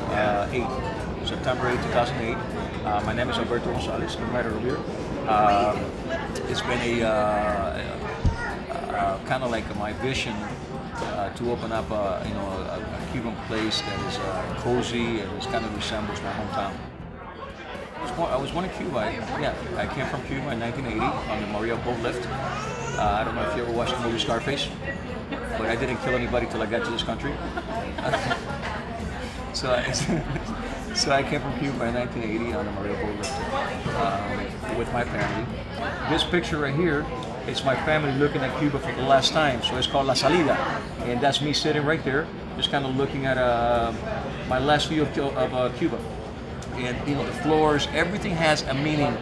2008, September 8, 2008. My name is Alberto Gonzalez. I'm right over here. It's been kind of like my vision to open up a Cuban place that is cozy and kind of resembles my hometown. I was born in Cuba. I came from Cuba in 1980 on the Mariel boat lift. I don't know if you ever watched the movie Scarface, but I didn't kill anybody till I got to this country. So I came from Cuba in 1980 on the Mariel boat lift with my family. This picture right here, it's my family looking at Cuba for the last time. So it's called La Salida, and that's me sitting right there, just kind of looking at my last view of Cuba. And the floors, everything has a meaning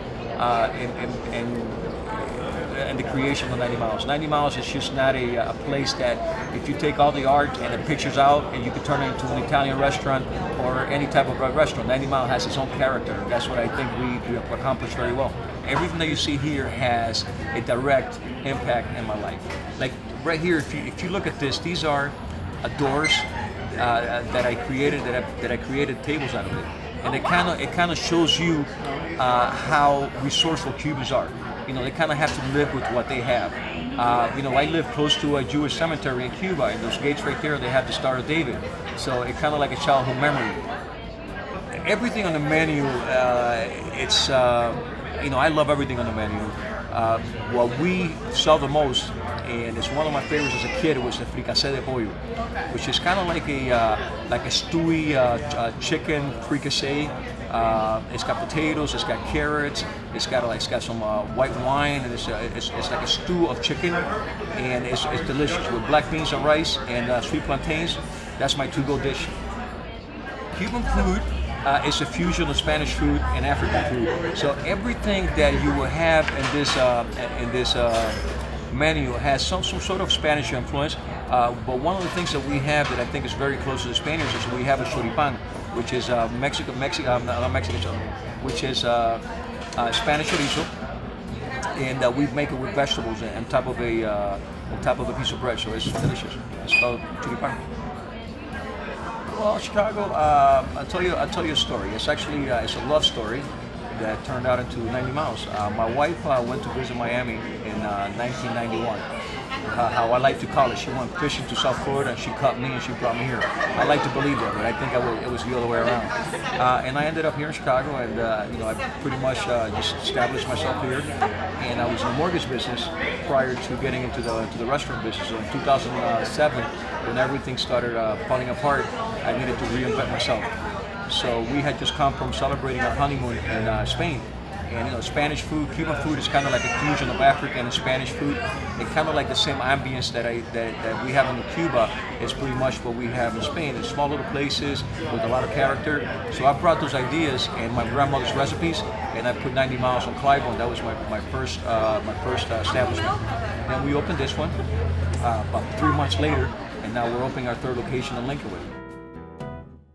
in the creation of 90 Miles. 90 Miles is just not a place that if you take all the art and the pictures out and you could turn it into an Italian restaurant or any type of restaurant. 90 Miles has its own character. That's what I think we accomplished very well. Everything that you see here has a direct impact in my life. Like right here, if you look at this, these are doors that I created. That I created tables out of it. And it kind of shows you how resourceful Cubans are. They kind of have to live with what they have. I live close to a Jewish cemetery in Cuba, and those gates right there, they have the Star of David. So it's kind of like a childhood memory. Everything on the menu, I love everything on the menu. What we sell the most, and it's one of my favorites as a kid, was the fricassé de pollo, which is kind of like a stewy chicken fricassé. It's got potatoes, it's got carrots, it's got some white wine, and it's like a stew of chicken, and it's delicious with black beans and rice and sweet plantains. That's my to-go dish. Cuban food is a fusion of Spanish food and African food. So everything that you will have in this menu has some sort of Spanish influence. But one of the things that we have that I think is very close to the Spaniards is we have a choripan, which is which is Spanish chorizo, and we make it with vegetables on top of a piece of bread. So it's delicious. It's called choripan. Well, Chicago, I'll tell you a story. It's actually it's a love story that turned out into 90 Miles. My wife went to visit Miami in 1991. How I like to call it, she went fishing to South Florida and she caught me and she brought me here. I like to believe that, but I think it was the other way around. And I ended up here in Chicago, and I pretty much just established myself here. And I was in the mortgage business prior to getting into the restaurant business. So in 2007, when everything started falling apart, I needed to reinvent myself. So we had just come from celebrating our honeymoon in Spain. And Spanish food, Cuban food is kind of like a fusion of African and Spanish food. It's kind of like the same ambience that we have in Cuba. It's pretty much what we have in Spain. It's small little places with a lot of character. So I brought those ideas and my grandmother's recipes, and I put 90 Miles on Clybourne. That was my first establishment. Then we opened this one about 3 months later, and now we're opening our third location in Lincolnwood.